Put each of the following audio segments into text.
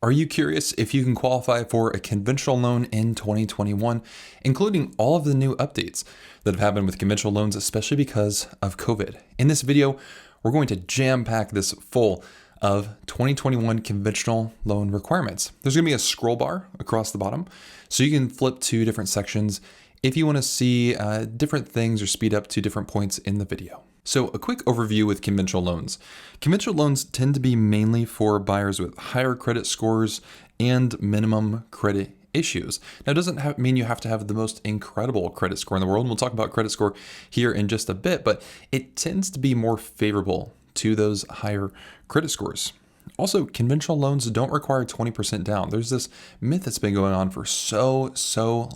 Are you curious if you can qualify for a conventional loan in 2021, including all of the new updates that have happened with conventional loans, especially because of COVID? In this video, we're going to jam pack this full of 2021 conventional loan requirements. There's going to be a scroll bar across the bottom, so you can flip to different sections if you want to see different things or speed up to different points in the video. So a quick overview with conventional loans. Conventional loans tend to be mainly for buyers with higher credit scores and minimum credit issues. Now, it doesn't mean you have to have the most incredible credit score in the world. And we'll talk about credit score here in just a bit, but it tends to be more favorable to those higher credit scores. Also, conventional loans don't require 20% down. There's this myth that's been going on for so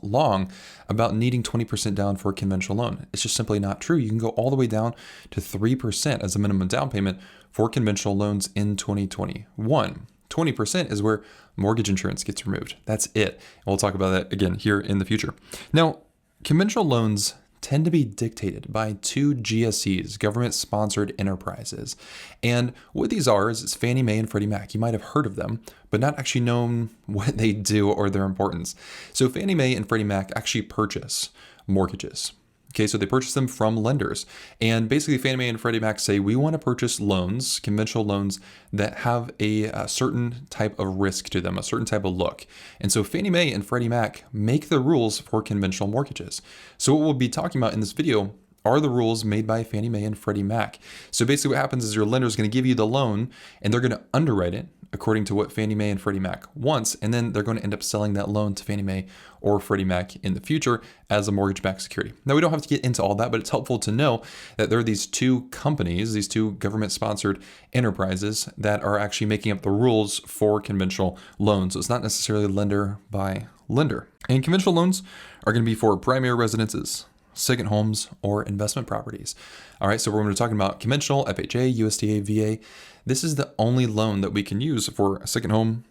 long about needing 20% down for a conventional loan. It's just simply not true. You can go all the way down to 3% as a minimum down payment for conventional loans in 2021. 20% is where mortgage insurance gets removed. That's it. And we'll talk about that again here in the future. Now, conventional loans tend to be dictated by two GSEs, government-sponsored enterprises. And what these are is Fannie Mae and Freddie Mac. You might have heard of them, but not actually known what they do or their importance. So Fannie Mae and Freddie Mac actually purchase mortgages. Okay, so they purchase them from lenders. And basically Fannie Mae and Freddie Mac say, we want to purchase loans, conventional loans that have a certain type of risk to them, a certain type of look. And so Fannie Mae and Freddie Mac make the rules for conventional mortgages. So what we'll be talking about in this video are the rules made by Fannie Mae and Freddie Mac. So basically what happens is your lender is going to give you the loan and they're going to underwrite it according to what Fannie Mae and Freddie Mac wants, and then they're going to end up selling that loan to Fannie Mae or Freddie Mac in the future as a mortgage-backed security. Now, we don't have to get into all that, but it's helpful to know that there are these two companies, these two government-sponsored enterprises that are actually making up the rules for conventional loans. So it's not necessarily lender by lender. And conventional loans are going to be for primary residences, second homes, or investment properties. All right, so we're going to be talking about conventional, FHA, USDA, VA. This is the only loan that we can use for a second home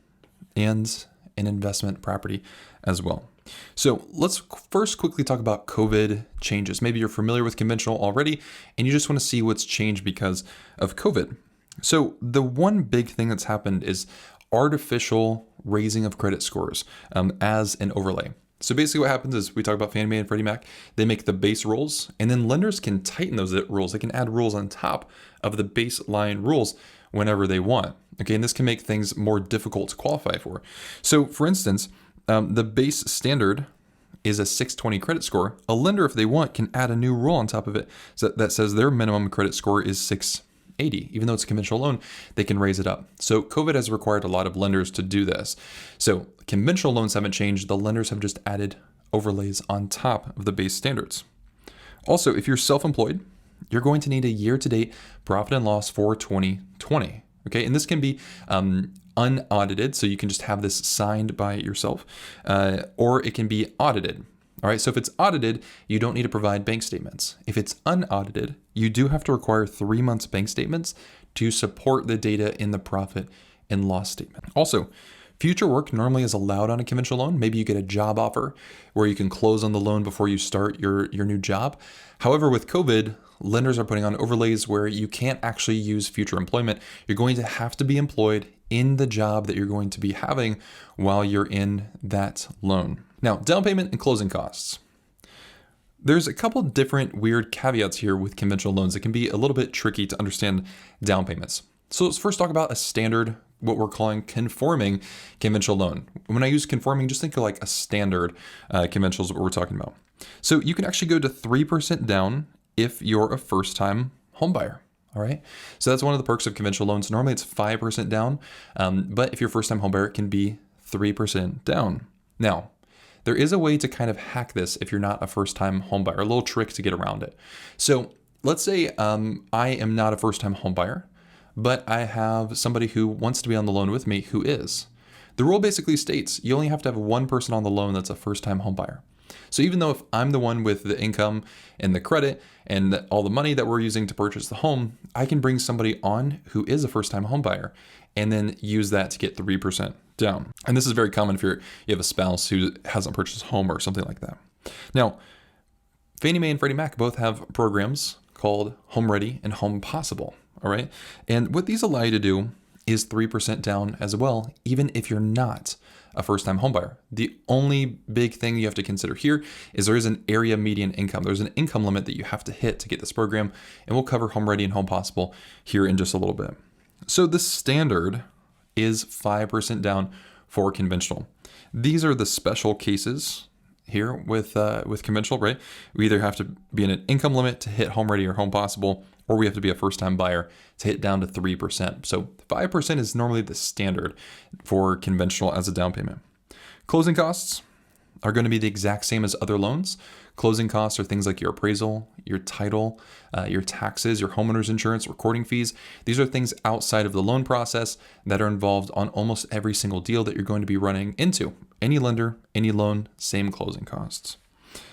and an investment property as well. So let's first quickly talk about COVID changes. Maybe you're familiar with conventional already, and you just want to see what's changed because of COVID. So the one big thing that's happened is artificial raising of credit scores as an overlay. So basically what happens is we talk about Fannie Mae and Freddie Mac. They make the base rules, and then lenders can tighten those rules. They can add rules on top of the baseline rules whenever they want. Okay, and this can make things more difficult to qualify for. So for instance, the base standard is a 620 credit score. A lender, if they want, can add a new rule on top of it that says their minimum credit score is 680. Even though it's a conventional loan, they can raise it up. So COVID has required a lot of lenders to do this. So conventional loans haven't changed. The lenders have just added overlays on top of the base standards. Also, if you're self-employed, you're going to need a year-to-date profit and loss for 2020. Okay, and this can be unaudited, so you can just have this signed by yourself, or it can be audited. All right, so if it's audited, you don't need to provide bank statements. If it's unaudited, you do have to require 3 months bank statements to support the data in the profit and loss statement. Also, future work normally is allowed on a conventional loan. Maybe you get a job offer where you can close on the loan before you start your new job. However, with COVID, lenders are putting on overlays where you can't actually use future employment. You're going to have to be employed in the job that you're going to be having while you're in that loan. Now, down payment and closing costs. There's a couple different weird caveats here with conventional loans. It can be a little bit tricky to understand down payments. So let's first talk about a standard, what we're calling conforming conventional loan. When I use conforming, just think of like a standard conventional is what we're talking about. So you can actually go to 3% down if you're a first-time homebuyer. All right. So that's one of the perks of conventional loans. Normally it's 5% down, but if you're a first-time homebuyer, it can be 3% down. Now, there is a way to kind of hack this if you're not a first-time homebuyer, a little trick to get around it. So let's say I am not a first-time homebuyer, but I have somebody who wants to be on the loan with me who is. The rule basically states you only have to have one person on the loan that's a first-time homebuyer. So even though if I'm the one with the income and the credit and all the money that we're using to purchase the home, I can bring somebody on who is a first-time homebuyer and then use that to get 3% down. And this is very common if you have a spouse who hasn't purchased a home or something like that. Now, Fannie Mae and Freddie Mac both have programs called HomeReady and HomePossible. All right. And what these allow you to do is 3% down as well, even if you're not a first-time homebuyer. The only big thing you have to consider here is there is an area median income. There's an income limit that you have to hit to get this program, and we'll cover HomeReady and HomePossible here in just a little bit. So the standard is 5% down for conventional. These are the special cases here with conventional, right? We either have to be in an income limit to hit HomeReady or HomePossible, or we have to be a first-time buyer to hit down to 3%. So 5% is normally the standard for conventional as a down payment. Closing costs are going to be the exact same as other loans. Closing costs are things like your appraisal, your title, your taxes, your homeowner's insurance, recording fees. These are things outside of the loan process that are involved on almost every single deal that you're going to be running into. Any lender, any loan, same closing costs.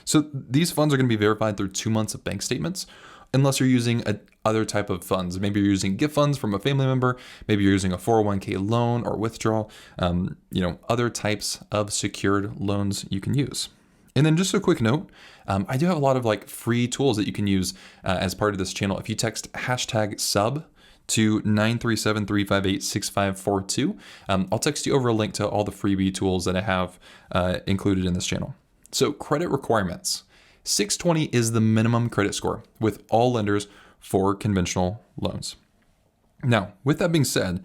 So these funds are going to be verified through 2 months of bank statements, unless you're using other type of funds. Maybe you're using gift funds from a family member. Maybe you're using a 401k loan or withdrawal, other types of secured loans you can use. And then just a quick note, I do have a lot of free tools that you can use as part of this channel. If you text #sub to 937-358-6542, I'll text you over a link to all the freebie tools that I have included in this channel. So credit requirements. 620 is the minimum credit score with all lenders for conventional loans. Now, with that being said,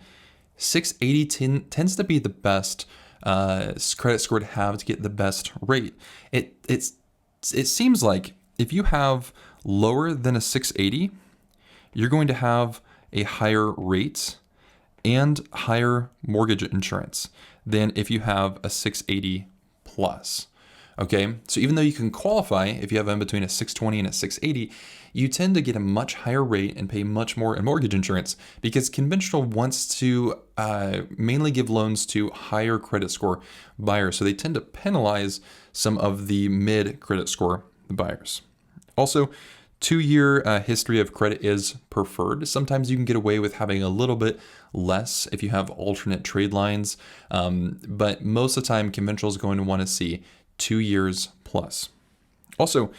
680 tends to be the best credit score to have to get the best rate. It seems like if you have lower than a 680, you're going to have a higher rate and higher mortgage insurance than if you have a 680 plus. Okay, so even though you can qualify if you have in between a 620 and a 680, you tend to get a much higher rate and pay much more in mortgage insurance because conventional wants to mainly give loans to higher credit score buyers. So they tend to penalize some of the mid credit score buyers. Also, 2-year history of credit is preferred. Sometimes you can get away with having a little bit less if you have alternate trade lines, but most of the time conventional is going to want to see 2 years plus. Also,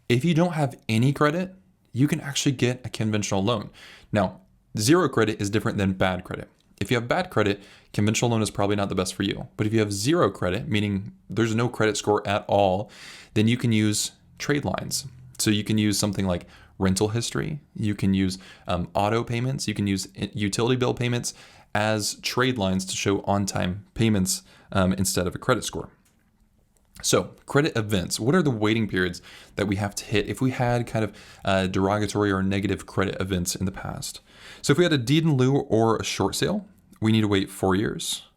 if you don't have any credit, you can actually get a conventional loan. Now, zero credit is different than bad credit. If you have bad credit, conventional loan is probably not the best for you. But if you have zero credit, meaning there's no credit score at all, then you can use trade lines. So you can use something like rental history. You can use auto payments. You can use utility bill payments as trade lines to show on-time payments instead of a credit score. So credit events, what are the waiting periods that we have to hit if we had kind of derogatory or negative credit events in the past? So if we had a deed in lieu or a short sale, we need to wait 4 years.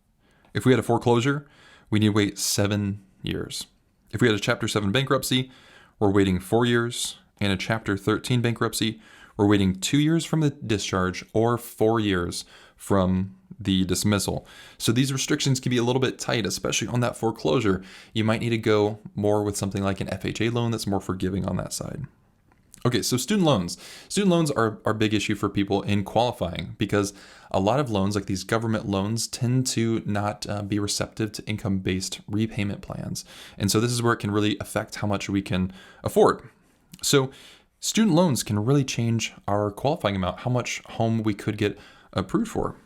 If we had a foreclosure, we need to wait 7 years. If we had a Chapter 7 bankruptcy, we're waiting 4 years. And a Chapter 13 bankruptcy, we're waiting 2 years from the discharge or 4 years from the dismissal. So these restrictions can be a little bit tight, especially on that foreclosure. You might need to go more with something like an FHA loan that's more forgiving on that side. Okay, so student loans. Student loans are a big issue for people in qualifying because a lot of loans, like these government loans, tend to not be receptive to income-based repayment plans. And so this is where it can really affect how much we can afford. So student loans can really change our qualifying amount, how much home we could get approved for.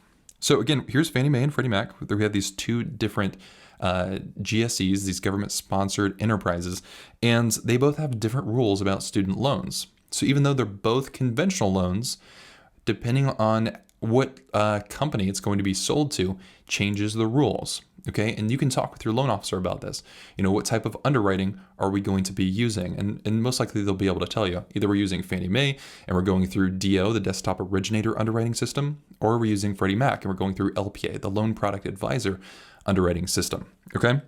So again, here's Fannie Mae and Freddie Mac. We have these two different GSEs, these government-sponsored enterprises, and they both have different rules about student loans. So even though they're both conventional loans, depending on what company it's going to be sold to, changes the rules. Okay, and you can talk with your loan officer about this. You know, what type of underwriting are we going to be using? And most likely they'll be able to tell you. Either we're using Fannie Mae and we're going through DO, the desktop originator underwriting system, or we're using Freddie Mac and we're going through LPA, the loan product advisor underwriting system. Okay,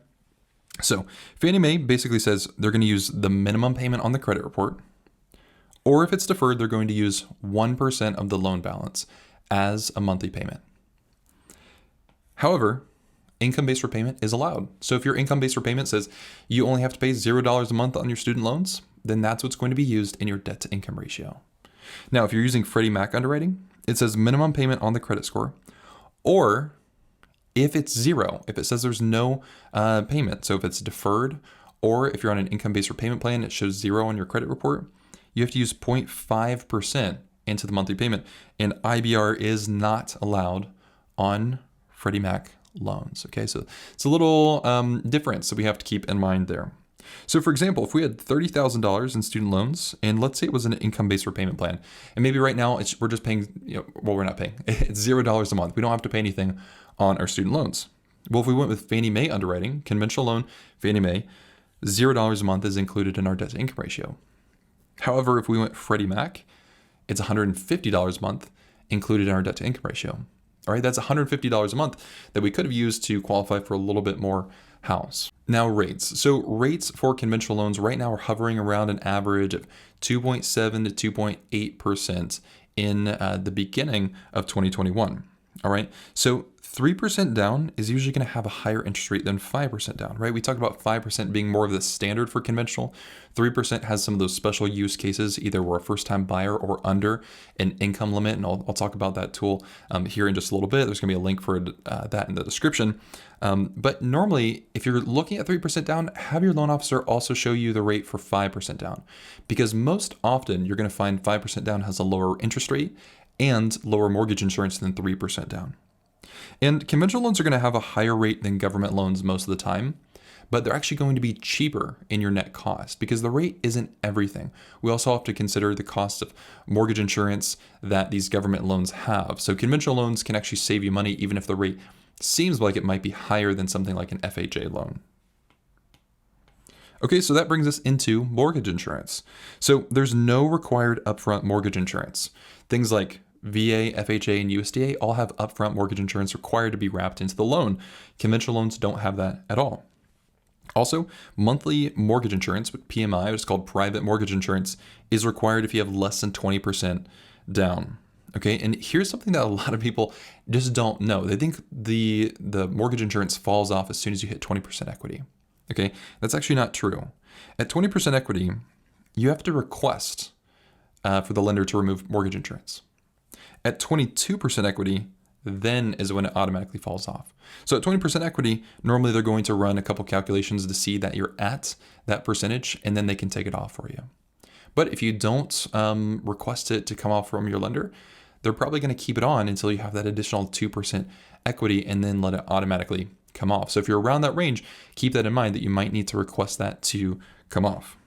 so Fannie Mae basically says they're going to use the minimum payment on the credit report, or if it's deferred, they're going to use 1% of the loan balance as a monthly payment. However, income-based repayment is allowed. So if your income-based repayment says you only have to pay $0 a month on your student loans, then that's what's going to be used in your debt-to-income ratio. Now, if you're using Freddie Mac underwriting, it says minimum payment on the credit score, or if it's zero, if it says there's no payment, so if it's deferred, or if you're on an income-based repayment plan, it shows 0 on your credit report, you have to use 0.5% into the monthly payment, and IBR is not allowed on Freddie Mac loans. Okay, so it's a little difference that we have to keep in mind there. So for example, if we had $30,000 in student loans, and let's say it was an income-based repayment plan, and maybe right now we're just paying, well, we're not paying, it's $0 a month. We don't have to pay anything on our student loans. Well, if we went with Fannie Mae underwriting, conventional loan, Fannie Mae, $0 a month is included in our debt to income ratio. However, if we went Freddie Mac, it's $150 a month included in our debt to income ratio. All right, that's $150 a month that we could have used to qualify for a little bit more house. Now rates. So rates for conventional loans right now are hovering around an average of 2.7 to 2.8% in the beginning of 2021. All right, so 3% down is usually going to have a higher interest rate than 5% down, right? We talked about 5% being more of the standard for conventional. 3% has some of those special use cases, either we're a first-time buyer or under an income limit, and I'll talk about that tool here in just a little bit. There's going to be a link for that in the description. But normally, if you're looking at 3% down, have your loan officer also show you the rate for 5% down, because most often you're going to find 5% down has a lower interest rate and lower mortgage insurance than 3% down. And conventional loans are going to have a higher rate than government loans most of the time, but they're actually going to be cheaper in your net cost because the rate isn't everything. We also have to consider the cost of mortgage insurance that these government loans have. So conventional loans can actually save you money even if the rate seems like it might be higher than something like an FHA loan. Okay, so that brings us into mortgage insurance. So there's no required upfront mortgage insurance. Things like VA, FHA, and USDA all have upfront mortgage insurance required to be wrapped into the loan. Conventional loans don't have that at all. Also, monthly mortgage insurance with PMI, which is called private mortgage insurance, is required if you have less than 20% down. Okay, and here's something that a lot of people just don't know. They think the mortgage insurance falls off as soon as you hit 20% equity. Okay, that's actually not true. At 20% equity, you have to request for the lender to remove mortgage insurance. At 22% equity, then is when it automatically falls off. So at 20% equity, normally they're going to run a couple calculations to see that you're at that percentage, and then they can take it off for you. But if you don't request it to come off from your lender, they're probably going to keep it on until you have that additional 2% equity and then let it automatically come off. So if you're around that range, keep that in mind that you might need to request that to come off.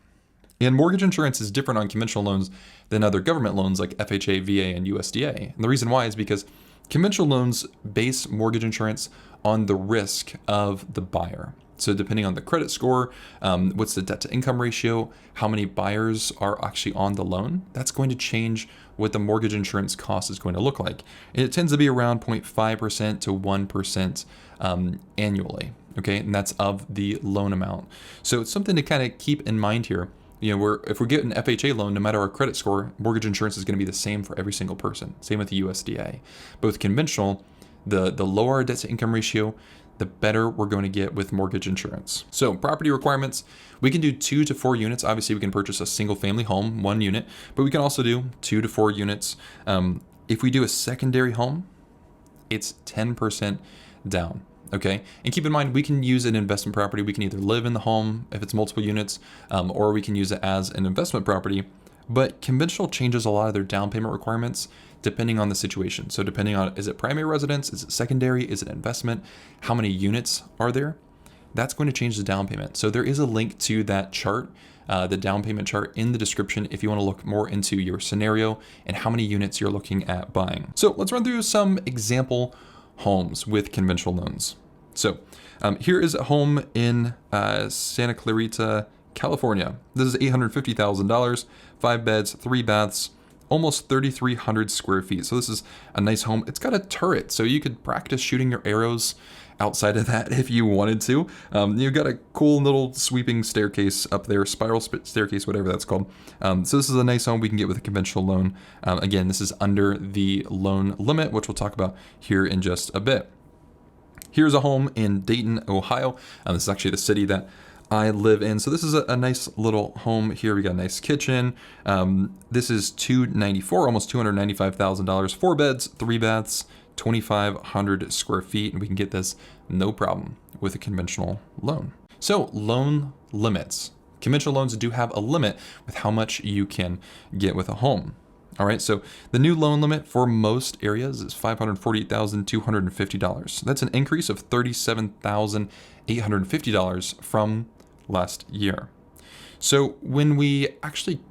And mortgage insurance is different on conventional loans than other government loans like FHA, VA, and USDA. And the reason why is because conventional loans base mortgage insurance on the risk of the buyer. So depending on the credit score, what's the debt to income ratio, how many buyers are actually on the loan, that's going to change what the mortgage insurance cost is going to look like. And it tends to be around 0.5% to 1% annually, okay? And that's of the loan amount. So it's something to kind of keep in mind here. If we get an FHA loan, no matter our credit score, mortgage insurance is going to be the same for every single person. Same with the USDA. But with conventional, the lower our debt to income ratio, the better we're going to get with mortgage insurance. So property requirements, we can do 2 to 4 units. Obviously, we can purchase a single family home, 1 unit, but we can also do 2 to 4 units. If we do a secondary home, it's 10% down. Okay, and keep in mind, we can use an investment property. We can either live in the home if it's multiple units, or we can use it as an investment property. But conventional changes a lot of their down payment requirements depending on the situation. So depending on, is it primary residence? Is it secondary? Is it investment? How many units are there? That's going to change the down payment. So there is a link to that chart, the down payment chart in the description if you want to look more into your scenario and how many units you're looking at buying. So let's run through some example homes with conventional loans. So here is a home in Santa Clarita, California. This is $850,000, 5 beds, 3 baths, almost 3,300 square feet. So this is a nice home. It's got a turret, so you could practice shooting your arrows outside of that if you wanted to. You've got a cool little sweeping staircase up there, spiral staircase, whatever that's called. So this is a nice home we can get with a conventional loan. Again, this is under the loan limit, which we'll talk about here in just a bit. Here's a home in Dayton, Ohio. This is actually the city that I live in. So this is a nice little home here. We got a nice kitchen. This is $294,000, almost $295,000, 4 beds, 3 baths, 2,500 square feet. And we can get this no problem with a conventional loan. So loan limits. Conventional loans do have a limit with how much you can get with a home. All right, so the new loan limit for most areas is $548,250. That's an increase of $37,850 from last year. So when we actually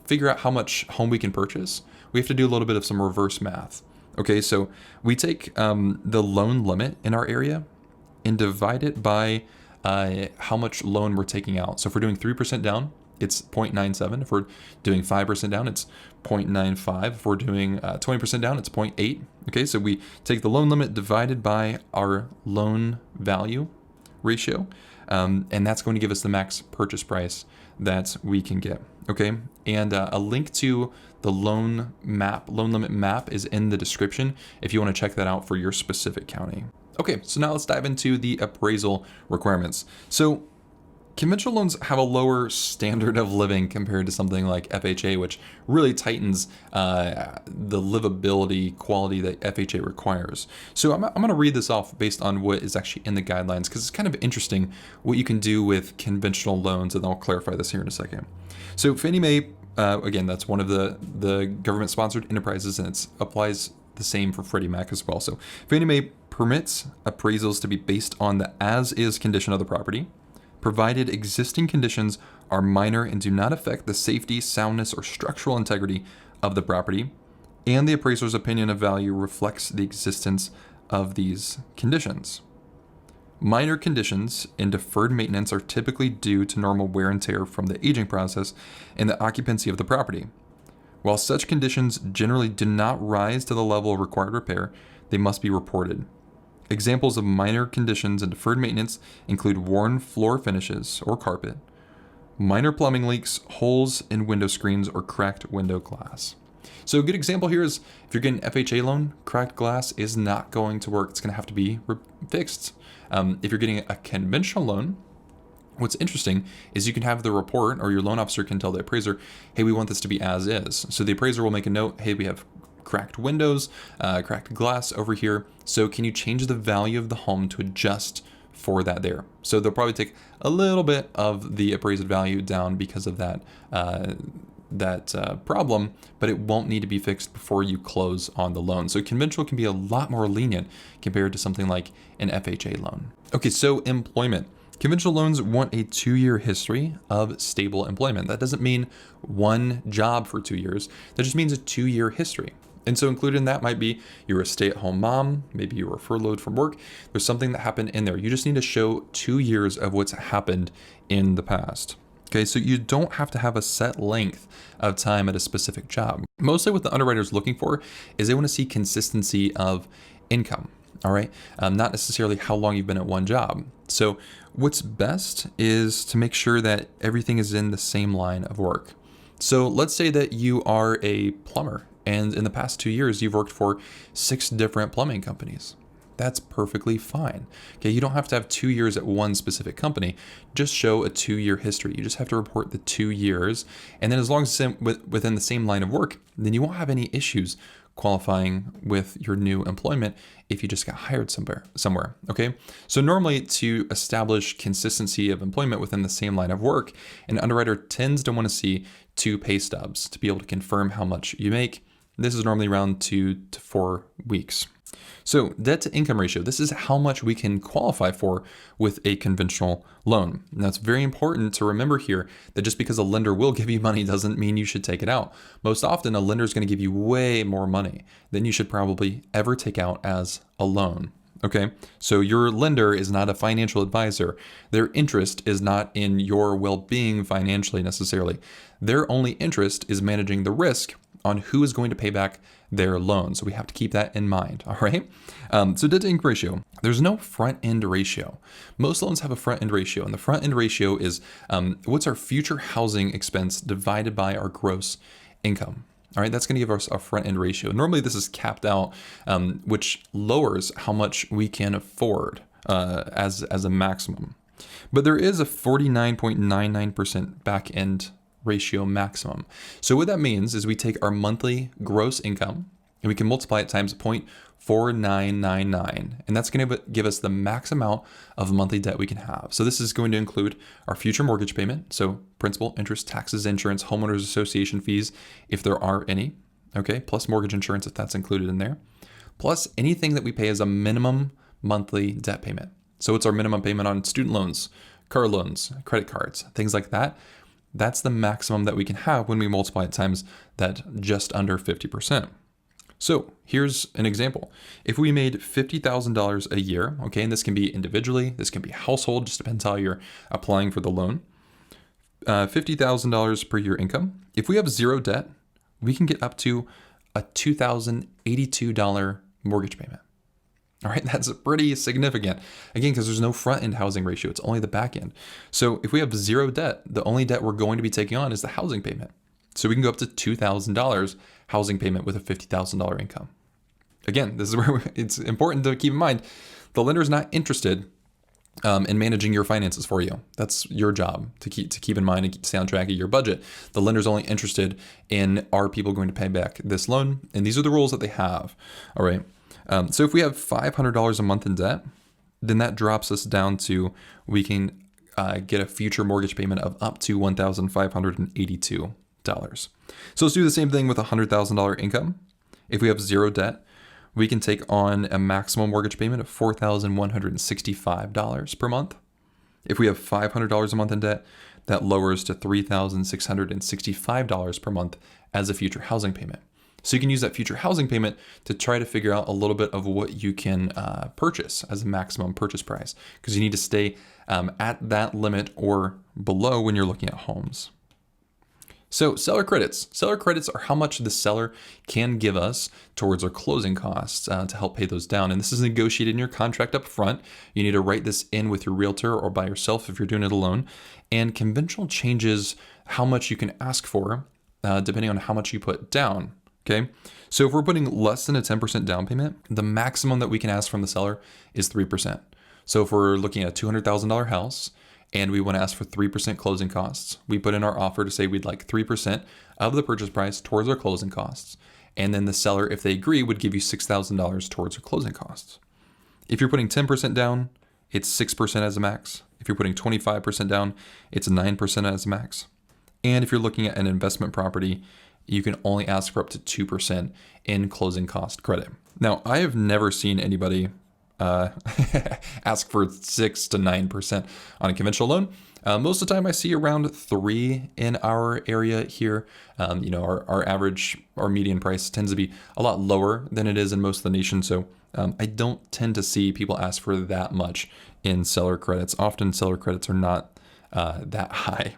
figure out how much home we can purchase, we have to do a little bit of some reverse math. Okay, so we take the loan limit in our area and divide it by how much loan we're taking out. So if we're doing 3% down, it's 0.97. If we're doing 5% down, it's 0.95. If we're doing 20% down, it's 0.8. Okay, so we take the loan limit divided by our loan value ratio, and that's going to give us the max purchase price that we can get. Okay, and a link to the loan limit map is in the description if you want to check that out for your specific county. Okay, so now let's dive into the appraisal requirements. So conventional loans have a lower standard of living compared to something like FHA, which really tightens the livability quality that FHA requires. So I'm going to read this off based on what is actually in the guidelines, because it's kind of interesting what you can do with conventional loans, and I'll clarify this here in a second. So Fannie Mae, again, that's one of the government-sponsored enterprises, and it applies the same for Freddie Mac as well. So Fannie Mae permits appraisals to be based on the as-is condition of the property, provided existing conditions are minor and do not affect the safety, soundness, or structural integrity of the property, and the appraiser's opinion of value reflects the existence of these conditions. Minor conditions and deferred maintenance are typically due to normal wear and tear from the aging process and the occupancy of the property. While such conditions generally do not rise to the level of required repair, they must be reported. Examples of minor conditions and deferred maintenance include worn floor finishes or carpet, minor plumbing leaks, holes in window screens, or cracked window glass. So a good example here is if you're getting an FHA loan, cracked glass is not going to work. It's going to have to be fixed. If you're getting a conventional loan, what's interesting is you can have the report, or your loan officer can tell the appraiser, hey, we want this to be as is. So the appraiser will make a note, hey, we have cracked windows, cracked glass over here. So can you change the value of the home to adjust for that there? So they'll probably take a little bit of the appraised value down because of that problem, but it won't need to be fixed before you close on the loan. So conventional can be a lot more lenient compared to something like an FHA loan. Okay, so employment. Conventional loans want a 2-year history of stable employment. That doesn't mean one job for 2 years. That just means a 2-year history. And so included in that might be you're a stay-at-home mom, maybe you were furloughed from work. There's something that happened in there. You just need to show 2 years of what's happened in the past. Okay, so you don't have to have a set length of time at a specific job. Mostly what the underwriter's looking for is they want to see consistency of income. All right, not necessarily how long you've been at one job. So what's best is to make sure that everything is in the same line of work. So let's say that you are a plumber, and in the past 2 years, you've worked for 6 different plumbing companies. That's perfectly fine. Okay, you don't have to have 2 years at one specific company. Just show a 2-year history. You just have to report the 2 years. And then as long as it's within the same line of work, then you won't have any issues qualifying with your new employment if you just got hired somewhere. Okay, so normally to establish consistency of employment within the same line of work, an underwriter tends to want to see 2 pay stubs to be able to confirm how much you make. This is normally around 2 to 4 weeks. So debt to income ratio, this is how much we can qualify for with a conventional loan. Now it's very important to remember here that just because a lender will give you money doesn't mean you should take it out. Most often a lender is going to give you way more money than you should probably ever take out as a loan. Okay, so your lender is not a financial advisor. Their interest is not in your well-being financially necessarily. Their only interest is managing the risk on who is going to pay back their loan. So we have to keep that in mind, all right? So debt to income ratio, there's no front end ratio. Most loans have a front end ratio, and the front end ratio is what's our future housing expense divided by our gross income. All right, that's going to give us a front end ratio. Normally this is capped out, which lowers how much we can afford as a maximum. But there is a 49.99% back end ratio maximum. So what that means is we take our monthly gross income and we can multiply it times 0.4999, and that's going to give us the max amount of monthly debt we can have. So this is going to include our future mortgage payment, so principal, interest, taxes, insurance, homeowners association fees, if there are any, okay, plus mortgage insurance if that's included in there, plus anything that we pay as a minimum monthly debt payment. So it's our minimum payment on student loans, car loans, credit cards, things like that. That's the maximum that we can have when we multiply it times that just under 50%. So here's an example. If we made $50,000 a year, okay, and this can be individually, this can be household, just depends how you're applying for the loan, $50,000 per year income. If we have zero debt, we can get up to a $2,082 mortgage payment. All right, that's pretty significant. Again, because there's no front end housing ratio, it's only the back end. So if we have zero debt, the only debt we're going to be taking on is the housing payment. So we can go up to $2,000 housing payment with a $50,000 income. Again, this is where it's important to keep in mind, the lender's not interested in managing your finances for you. That's your job to keep in mind and stay on track of your budget. The lender's only interested in, are people going to pay back this loan? And these are the rules that they have. All right. So if we have $500 a month in debt, then that drops us down to, we can get a future mortgage payment of up to $1,582. So let's do the same thing with a $100,000 income. If we have zero debt, we can take on a maximum mortgage payment of $4,165 per month. If we have $500 a month in debt, that lowers to $3,665 per month as a future housing payment. So you can use that future housing payment to try to figure out a little bit of what you can purchase as a maximum purchase price, because you need to stay at that limit or below when you're looking at homes. So seller credits. Seller credits are how much the seller can give us towards our closing costs to help pay those down. And this is negotiated in your contract up front. You need to write this in with your realtor or by yourself if you're doing it alone. And conventional changes how much you can ask for depending on how much you put down. Okay, so if we're putting less than a 10% down payment, the maximum that we can ask from the seller is 3%. So if we're looking at a $200,000 house and we want to ask for 3% closing costs, we put in our offer to say we'd like 3% of the purchase price towards our closing costs. And then the seller, if they agree, would give you $6,000 towards our closing costs. If you're putting 10% down, it's 6% as a max. If you're putting 25% down, it's 9% as a max. And if you're looking at an investment property, you can only ask for up to 2% in closing cost credit. Now, I have never seen anybody ask for 6 to 9% on a conventional loan. Most of the time I see around 3 in our area here. Our average, our median price tends to be a lot lower than it is in most of the nation. So I don't tend to see people ask for that much in seller credits. Often seller credits are not that high.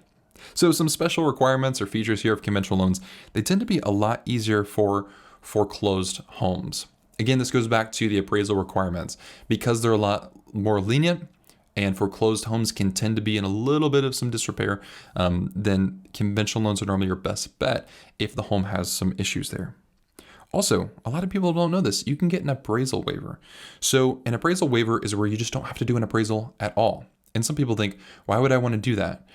So some special requirements or features here of conventional loans, they tend to be a lot easier for foreclosed homes. Again, this goes back to the appraisal requirements. Because they're a lot more lenient and foreclosed homes can tend to be in a little bit of some disrepair, then conventional loans are normally your best bet if the home has some issues there. Also, a lot of people don't know this, you can get an appraisal waiver. So an appraisal waiver is where you just don't have to do an appraisal at all. And some people think, why would I want to do that?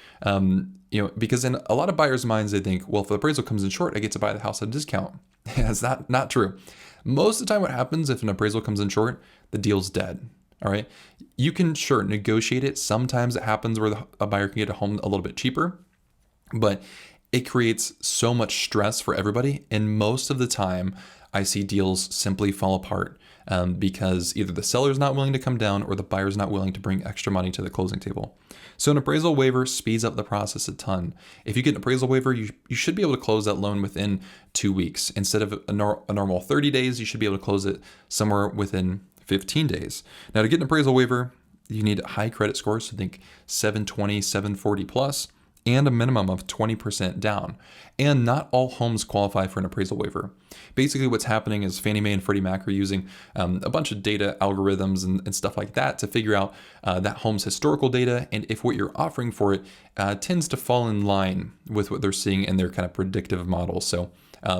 Because in a lot of buyers' minds, they think, well, if the appraisal comes in short, I get to buy the house at a discount. That's not true. Most of the time what happens if an appraisal comes in short, the deal's dead. All right. You can negotiate it. Sometimes it happens where a buyer can get a home a little bit cheaper, but it creates so much stress for everybody. And most of the time I see deals simply fall apart because either the seller's not willing to come down or the buyer's not willing to bring extra money to the closing table. So an appraisal waiver speeds up the process a ton. If you get an appraisal waiver, you should be able to close that loan within 2 weeks. Instead of a normal 30 days, you should be able to close it somewhere within 15 days. Now, to get an appraisal waiver, you need high credit scores, so think 720, 740 plus, and a minimum of 20% down. And not all homes qualify for an appraisal waiver. Basically what's happening is Fannie Mae and Freddie Mac are using a bunch of data algorithms and stuff like that to figure out that home's historical data, and if what you're offering for it tends to fall in line with what they're seeing in their kind of predictive models. So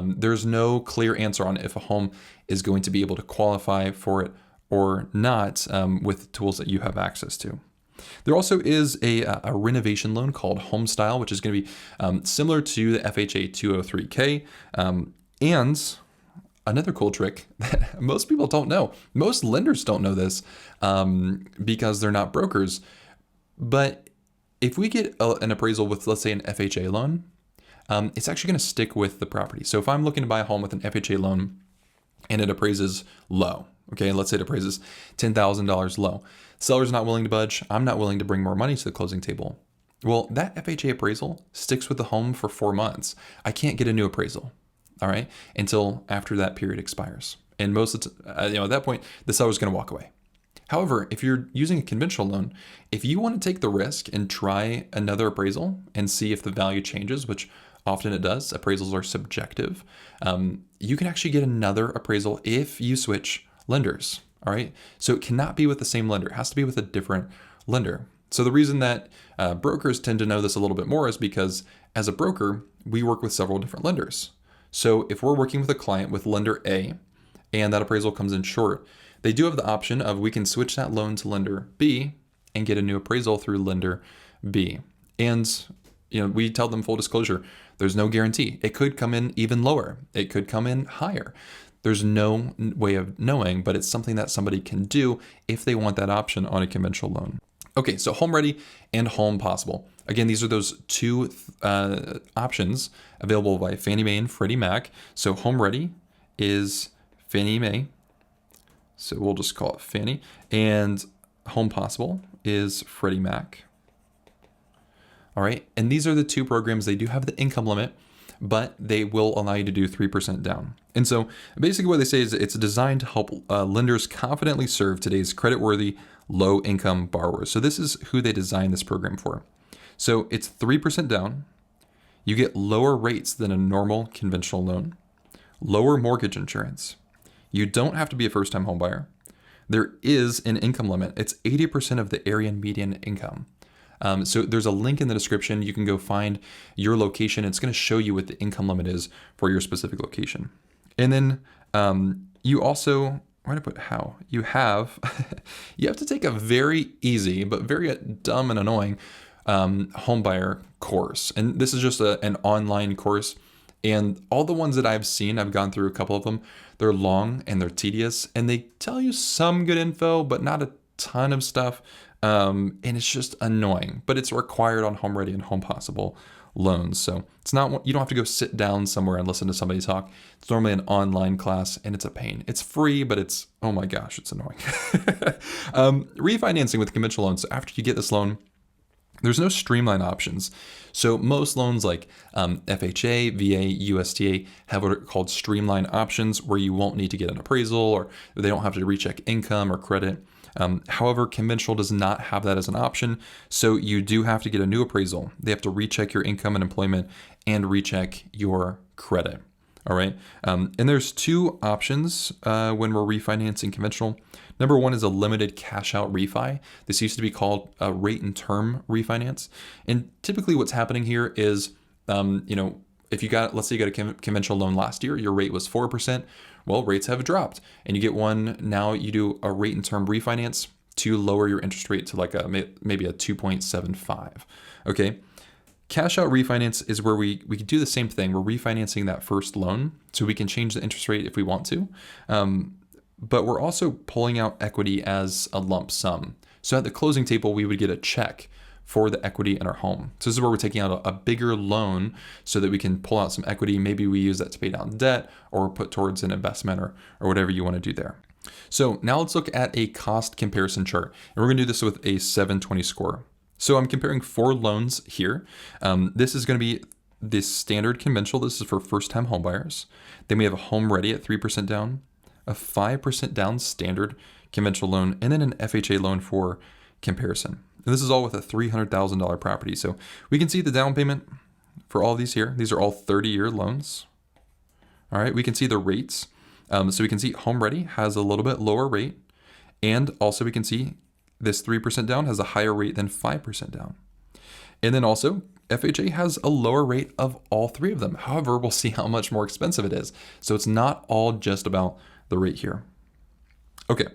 there's no clear answer on if a home is going to be able to qualify for it or not with tools that you have access to. There also is a renovation loan called HomeStyle, which is going to be similar to the FHA 203K. And another cool trick that most people don't know. Most lenders don't know this because they're not brokers. But if we get an appraisal with, let's say, an FHA loan, it's actually going to stick with the property. So if I'm looking to buy a home with an FHA loan and it appraises low, okay, let's say it appraises $10,000 low. Seller's not willing to budge. I'm not willing to bring more money to the closing table. Well, that FHA appraisal sticks with the home for 4 months. I can't get a new appraisal, all right, until after that period expires. And most of the at that point, the seller's going to walk away. However, if you're using a conventional loan, if you want to take the risk and try another appraisal and see if the value changes, which often it does, appraisals are subjective, you can actually get another appraisal if you switch lenders, all right? So it cannot be with the same lender. It has to be with a different lender. So the reason that brokers tend to know this a little bit more is because as a broker, we work with several different lenders. So if we're working with a client with lender A and that appraisal comes in short, they do have the option of we can switch that loan to lender B and get a new appraisal through lender B. And we tell them full disclosure, there's no guarantee. It could come in even lower. It could come in higher. There's no way of knowing, but it's something that somebody can do if they want that option on a conventional loan. Okay, so HomeReady and HomePossible. Again, these are those two options available by Fannie Mae and Freddie Mac. So HomeReady is Fannie Mae, so we'll just call it Fannie, and HomePossible is Freddie Mac. All right, and these are the two programs. They do have the income limit, but they will allow you to do 3% down. And so basically what they say is it's designed to help lenders confidently serve today's creditworthy low-income borrowers. So this is who they designed this program for. So it's 3% down. You get lower rates than a normal conventional loan, lower mortgage insurance. You don't have to be a first-time home buyer. There is an income limit. It's 80% of the area median income. So there's a link in the description. You can go find your location. It's going to show you what the income limit is for your specific location. And then you also, where did I put how? You have to take a very easy but very dumb and annoying home buyer course. And this is just an online course. And all the ones that I've seen, I've gone through a couple of them, they're long and they're tedious and they tell you some good info, but not a ton of stuff. And it's just annoying, but it's required on HomeReady and HomePossible loans. So it's not, you don't have to go sit down somewhere and listen to somebody talk. It's normally an online class and it's a pain. It's free, but it's, oh my gosh, it's annoying. Refinancing with conventional loans. So after you get this loan, there's no streamline options. So most loans like FHA, VA, USDA have what are called streamline options where you won't need to get an appraisal or they don't have to recheck income or credit. However, conventional does not have that as an option. So you do have to get a new appraisal. They have to recheck your income and employment and recheck your credit. All right. And there's two options when we're refinancing conventional. Number one is a limited cash out refi. This used to be called a rate and term refinance. And typically what's happening here is, if you got, let's say you got a conventional loan last year, your rate was 4%. Well, rates have dropped and you get one. Now you do a rate and term refinance to lower your interest rate to like maybe a 2.75. Okay. Cash out refinance is where we can do the same thing. We're refinancing that first loan so we can change the interest rate if we want to. But we're also pulling out equity as a lump sum. So at the closing table, we would get a check for the equity in our home. So this is where we're taking out a bigger loan so that we can pull out some equity. Maybe we use that to pay down debt or put towards an investment or whatever you want to do there. So now let's look at a cost comparison chart. And we're going to do this with a 720 score. So I'm comparing 4 loans here. This is going to be this standard conventional. This is for first-time home buyers. Then we have a HomeReady at 3% down, a 5% down standard conventional loan, and then an FHA loan for comparison. And this is all with a $300,000 property. So we can see the down payment for all these here. These are all 30-year loans. All right, we can see the rates. So we can see HomeReady has a little bit lower rate. And also we can see this 3% down has a higher rate than 5% down. And then also FHA has a lower rate of all 3 of them. However, we'll see how much more expensive it is. So it's not all just about the rate here. Okay.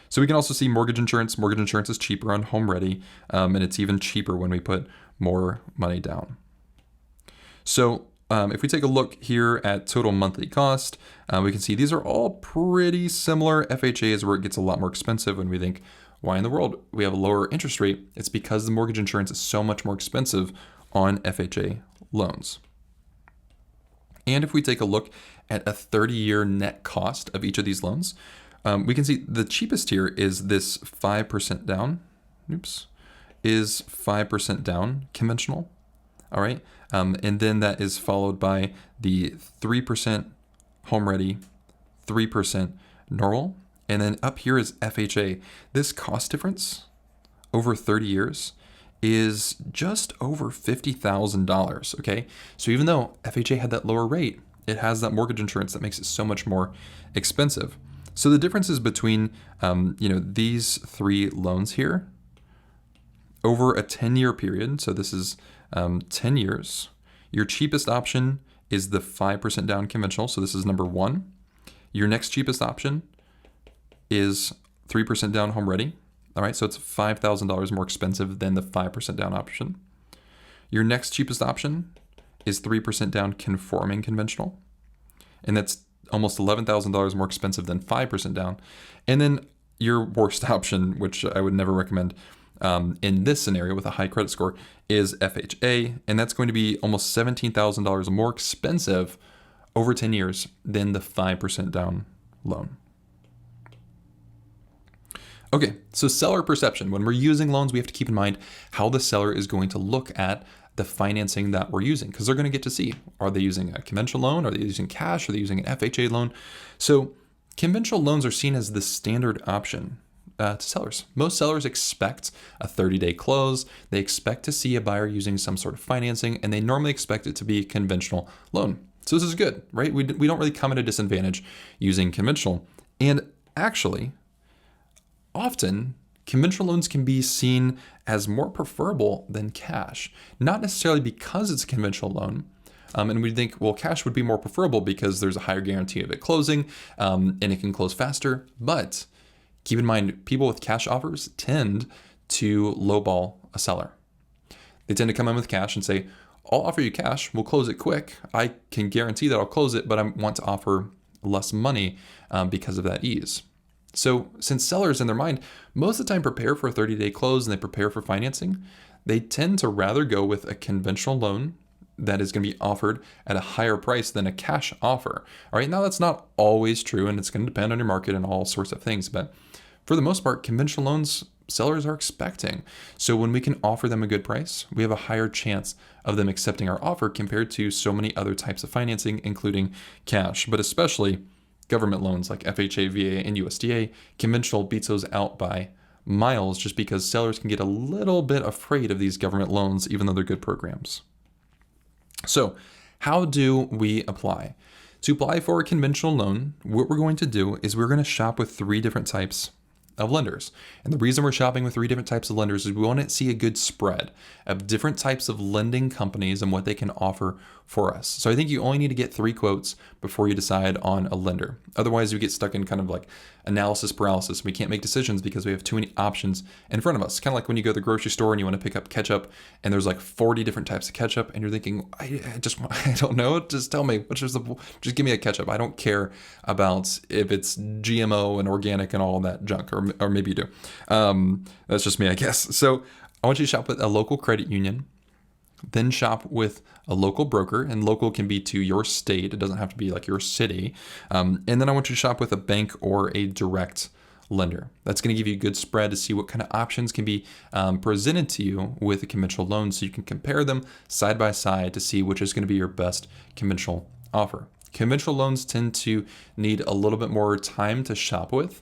So we can also see mortgage insurance. Mortgage insurance is cheaper on HomeReady, and it's even cheaper when we put more money down. So If we take a look here at total monthly cost, we can see these are all pretty similar. FHA is where it gets a lot more expensive when we think, why in the world we have a lower interest rate? It's because the mortgage insurance is so much more expensive on FHA loans. And if we take a look at a 30-year net cost of each of these loans, we can see the cheapest here is this 5% down. Is 5% down conventional. All right. And then that is followed by the 3% HomeReady, 3% normal. And then up here is FHA. This cost difference over 30 years is just over $50,000. Okay. So even though FHA had that lower rate, it has that mortgage insurance that makes it so much more expensive. So the differences between, these three loans here over a 10-year period. So this is 10 years. Your cheapest option is the 5% down conventional. So this is number one. Your next cheapest option is 3% down HomeReady. All right, so it's $5,000 more expensive than the 5% down option. Your next cheapest option is 3% down conforming conventional. And that's almost $11,000 more expensive than 5% down. And then your worst option, which I would never recommend in this scenario with a high credit score, is FHA. And that's going to be almost $17,000 more expensive over 10 years than the 5% down loan. Okay, so seller perception. When we're using loans, we have to keep in mind how the seller is going to look at the financing that we're using, because they're going to get to see, are they using a conventional loan? Are they using cash? Are they using an FHA loan? So conventional loans are seen as the standard option to sellers. Most sellers expect a 30-day close. They expect to see a buyer using some sort of financing, and they normally expect it to be a conventional loan. So this is good, right? We don't really come at a disadvantage using conventional. And actually, often, conventional loans can be seen as more preferable than cash, not necessarily because it's a conventional loan. And we think, well, cash would be more preferable because there's a higher guarantee of it closing and it can close faster. But keep in mind, people with cash offers tend to lowball a seller. They tend to come in with cash and say, I'll offer you cash, we'll close it quick. I can guarantee that I'll close it, but I want to offer less money because of that ease. So since sellers in their mind most of the time prepare for a 30-day close and they prepare for financing, they tend to rather go with a conventional loan that is going to be offered at a higher price than a cash offer. All right, now that's not always true, and it's going to depend on your market and all sorts of things, but for the most part, conventional loans sellers are expecting. So when we can offer them a good price, we have a higher chance of them accepting our offer compared to so many other types of financing, including cash, but especially government loans like FHA, VA, and USDA. Conventional beats those out by miles just because sellers can get a little bit afraid of these government loans, even though they're good programs. So how do we apply? To apply for a conventional loan, what we're going to do is we're going to shop with three different types of lenders. And the reason we're shopping with three different types of lenders is we want to see a good spread of different types of lending companies and what they can offer for us. So I think you only need to get 3 quotes before you decide on a lender. Otherwise, you get stuck in kind of like analysis paralysis. We can't make decisions because we have too many options in front of us. Kind of like when you go to the grocery store and you want to pick up ketchup and there's like 40 different types of ketchup and you're thinking, I don't know, just tell me, just give me a ketchup. I don't care about if it's GMO and organic and all that junk, or maybe you do. That's just me, I guess. So I want you to shop with a local credit union, then shop with a local broker, and local can be to your state. It doesn't have to be like your city. And then I want you to shop with a bank or a direct lender. That's going to give you a good spread to see what kind of options can be presented to you with a conventional loan, so you can compare them side by side to see which is going to be your best conventional offer. Conventional loans tend to need a little bit more time to shop with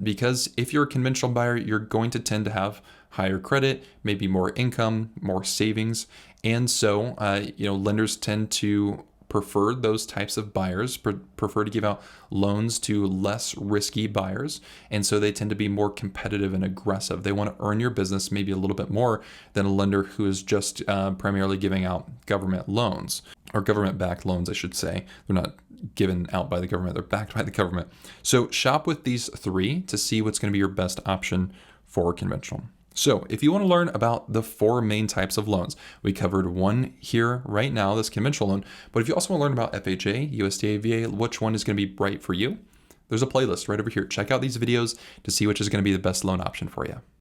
because if you're a conventional buyer, you're going to tend to have higher credit, maybe more income, more savings. And so, lenders tend to prefer those types of buyers, prefer to give out loans to less risky buyers. And so they tend to be more competitive and aggressive. They want to earn your business maybe a little bit more than a lender who is just primarily giving out government loans, or government-backed loans, I should say. They're not given out by the government, they're backed by the government. So shop with these 3 to see what's going to be your best option for conventional. So if you want to learn about the 4 main types of loans, we covered one here right now, this conventional loan, but if you also want to learn about FHA, USDA, VA, which one is going to be right for you, there's a playlist right over here. Check out these videos to see which is going to be the best loan option for you.